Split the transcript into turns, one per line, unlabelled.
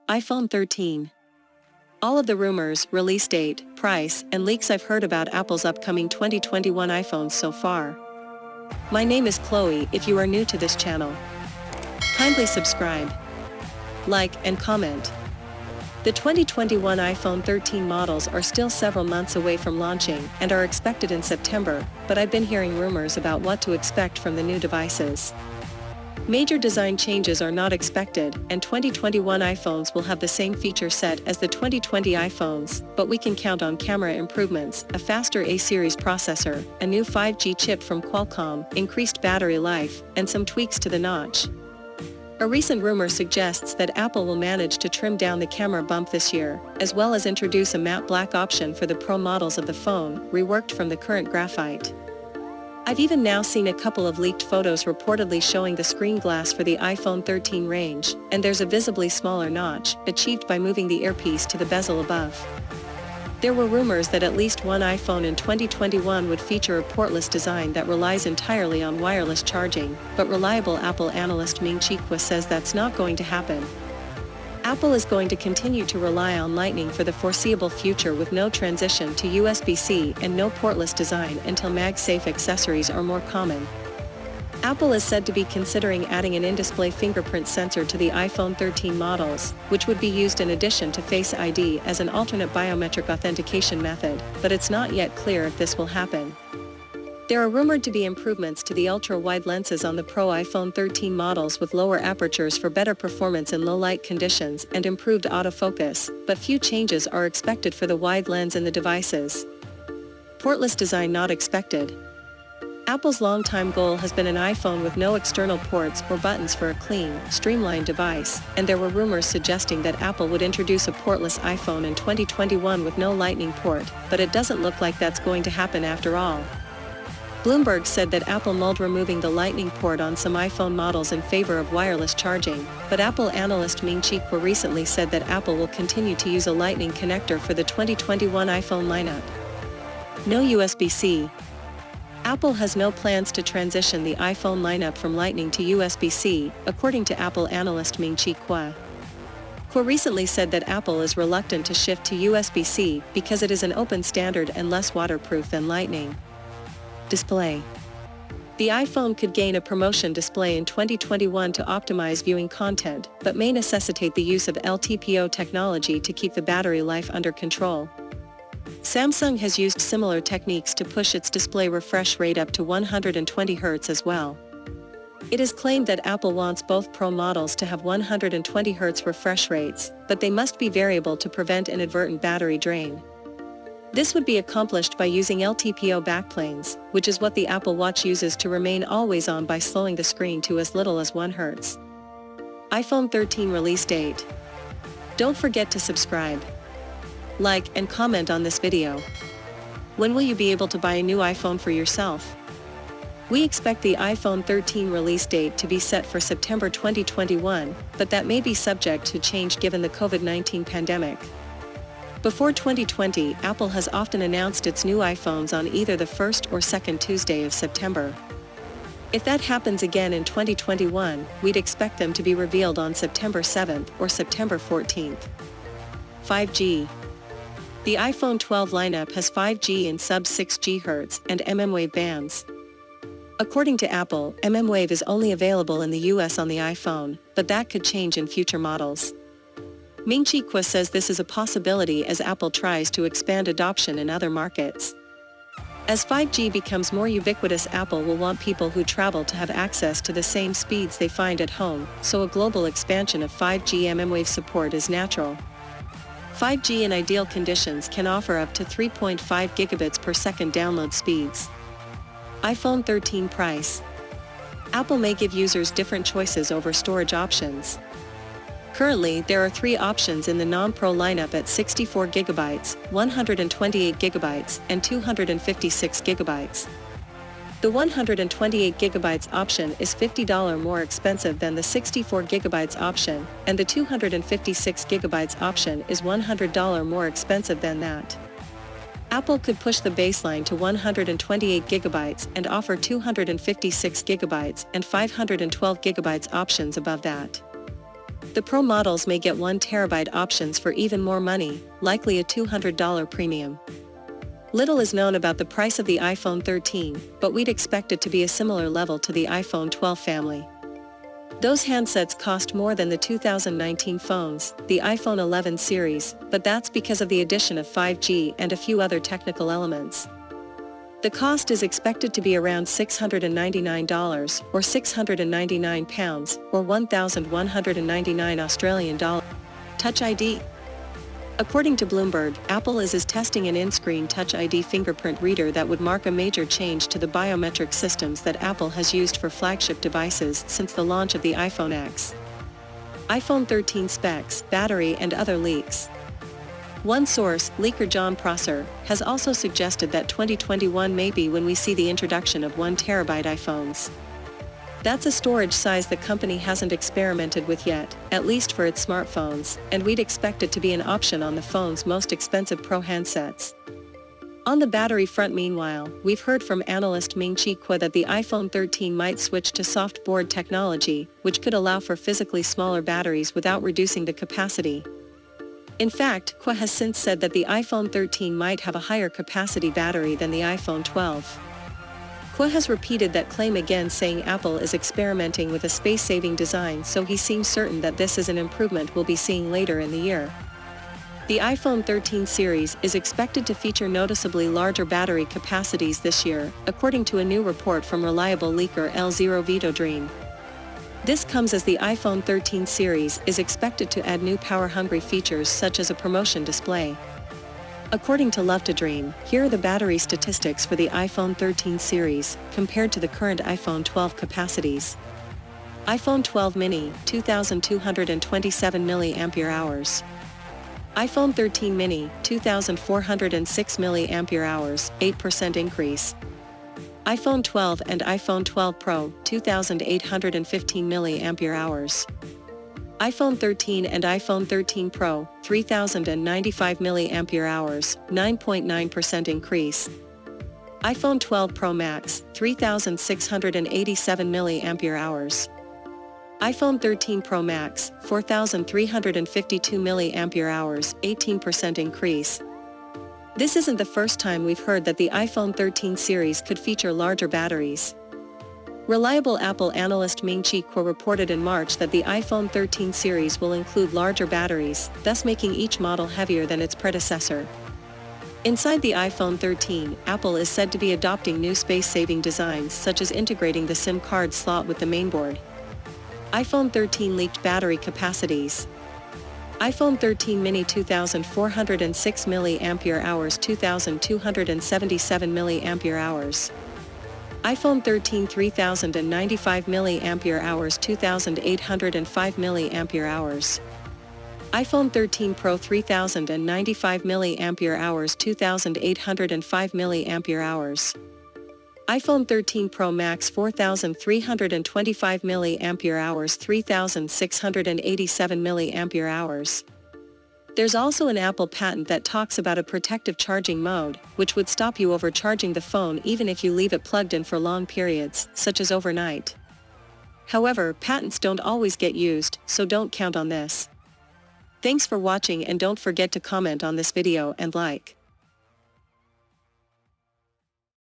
iPhone 13. All of the rumors, release date, price, and leaks I've heard about Apple's upcoming 2021 iPhones so far. My name is Chloe. If you are new to this channel, kindly subscribe, like, and comment. The 2021 iPhone 13 models are still several months away from launching and are expected in September, but I've been hearing rumors about what to expect from the new devices. Major design changes are not expected, and 2021 iPhones will have the same feature set as the 2020 iPhones, but we can count on camera improvements, a faster A-series processor, a new 5G chip from Qualcomm, increased battery life, and some tweaks to the notch. A recent rumor suggests that Apple will manage to trim down the camera bump this year, as well as introduce a matte black option for the Pro models of the phone, reworked from the current graphite. I've even now seen a couple of leaked photos reportedly showing the screen glass for the iPhone 13 range, and there's a visibly smaller notch, achieved by moving the earpiece to the bezel above. There were rumors that at least one iPhone in 2021 would feature a portless design that relies entirely on wireless charging, but reliable Apple analyst Ming-Chi Kuo says that's not going to happen. Apple is going to continue to rely on Lightning for the foreseeable future with no transition to USB-C and no portless design until MagSafe accessories are more common. Apple is said to be considering adding an in-display fingerprint sensor to the iPhone 13 models, which would be used in addition to Face ID as an alternate biometric authentication method, but it's not yet clear if this will happen. There are rumored to be improvements to the ultra-wide lenses on the Pro iPhone 13 models with lower apertures for better performance in low-light conditions and improved autofocus, but few changes are expected for the wide lens in the devices. Portless design not expected. Apple's longtime goal has been an iPhone with no external ports or buttons for a clean, streamlined device, and there were rumors suggesting that Apple would introduce a portless iPhone in 2021 with no Lightning port, but it doesn't look like that's going to happen after all. Bloomberg said that Apple mulled removing the Lightning port on some iPhone models in favor of wireless charging, but Apple analyst Ming-Chi Kuo recently said that Apple will continue to use a Lightning connector for the 2021 iPhone lineup. No USB-C. Apple has no plans to transition the iPhone lineup from Lightning to USB-C, according to Apple analyst Ming-Chi Kuo. Kuo recently said that Apple is reluctant to shift to USB-C because it is an open standard and less waterproof than Lightning. Display. The iPhone could gain a promotion display in 2021 to optimize viewing content, but may necessitate the use of LTPO technology to keep the battery life under control. Samsung has used similar techniques to push its display refresh rate up to 120 Hz as well. It is claimed that Apple wants both Pro models to have 120 Hz refresh rates, but they must be variable to prevent inadvertent battery drain. This would be accomplished by using LTPO backplanes, which is what the Apple Watch uses to remain always on by slowing the screen to as little as 1 Hz. iPhone 13 release date. Don't forget to subscribe, like, and comment on this video. When will you be able to buy a new iPhone for yourself? We expect the iPhone 13 release date to be set for September 2021, but that may be subject to change given the COVID-19 pandemic. Before 2020, Apple has often announced its new iPhones on either the first or second Tuesday of September. If that happens again in 2021, we'd expect them to be revealed on September 7th or September 14th. 5G. The iPhone 12 lineup has 5G in sub-6 GHz and mmWave bands. According to Apple, mmWave is only available in the US on the iPhone, but that could change in future models. Ming-Chi Kuo says this is a possibility as Apple tries to expand adoption in other markets. As 5G becomes more ubiquitous, Apple will want people who travel to have access to the same speeds they find at home, so a global expansion of 5G mmWave support is natural. 5G in ideal conditions can offer up to 3.5 gigabits per second download speeds. iPhone 13 price. Apple may give users different choices over storage options. Currently, there are 3 options in the non-Pro lineup at 64 GB, 128 GB, and 256 GB. The 128 GB option is $50 more expensive than the 64 GB option, and the 256 GB option is $100 more expensive than that. Apple could push the baseline to 128 GB and offer 256 GB and 512 GB options above that. The Pro models may get 1TB options for even more money, likely a $200 premium. Little is known about the price of the iPhone 13, but we'd expect it to be a similar level to the iPhone 12 family. Those handsets cost more than the 2019 phones, the iPhone 11 series, but that's because of the addition of 5G and a few other technical elements. The cost is expected to be around $699 or £699 or 1,199 Australian dollars. Touch ID. According to Bloomberg, Apple is testing an in-screen Touch ID fingerprint reader that would mark a major change to the biometric systems that Apple has used for flagship devices since the launch of the iPhone X. iPhone 13 specs, battery and other leaks. One source, leaker John Prosser, has also suggested that 2021 may be when we see the introduction of 1TB iPhones. That's a storage size the company hasn't experimented with yet, at least for its smartphones, and we'd expect it to be an option on the phone's most expensive Pro handsets. On the battery front meanwhile, we've heard from analyst Ming-Chi Kuo that the iPhone 13 might switch to soft board technology, which could allow for physically smaller batteries without reducing the capacity. In fact, Kuo has since said that the iPhone 13 might have a higher capacity battery than the iPhone 12. Kuo has repeated that claim again, saying Apple is experimenting with a space-saving design, so he seems certain that this is an improvement we'll be seeing later in the year. The iPhone 13 series is expected to feature noticeably larger battery capacities this year, according to a new report from reliable leaker L0 Vito Dream. This comes as the iPhone 13 series is expected to add new power-hungry features such as a promotion display. According to Love to Dream, here are the battery statistics for the iPhone 13 series, compared to the current iPhone 12 capacities. iPhone 12 mini, 2,227 mAh. iPhone 13 mini, 2,406 mAh, 8% increase. iPhone 12 and iPhone 12 Pro, 2,815 mAh. iPhone 13 and iPhone 13 Pro, 3,095 mAh, 9.9% increase. iPhone 12 Pro Max, 3,687 mAh. iPhone 13 Pro Max, 4,352 mAh, 18% increase. This isn't the first time we've heard that the iPhone 13 series could feature larger batteries. Reliable Apple analyst Ming-Chi Kuo reported in March that the iPhone 13 series will include larger batteries, thus making each model heavier than its predecessor. Inside the iPhone 13, Apple is said to be adopting new space-saving designs such as integrating the SIM card slot with the mainboard. iPhone 13 leaked battery capacities. iPhone 13 mini 2,406 mAh, 2,277 mAh. iPhone 13 3,095 mAh, 2,805 mAh. iPhone 13 Pro 3,095 mAh, 2,805 mAh. iPhone 13 Pro Max 4,325 mAh, 3,687 mAh. There's also an Apple patent that talks about a protective charging mode, which would stop you overcharging the phone even if you leave it plugged in for long periods, such as overnight. However, patents don't always get used, so don't count on this. Thanks for watching, and don't forget to comment on this video and like.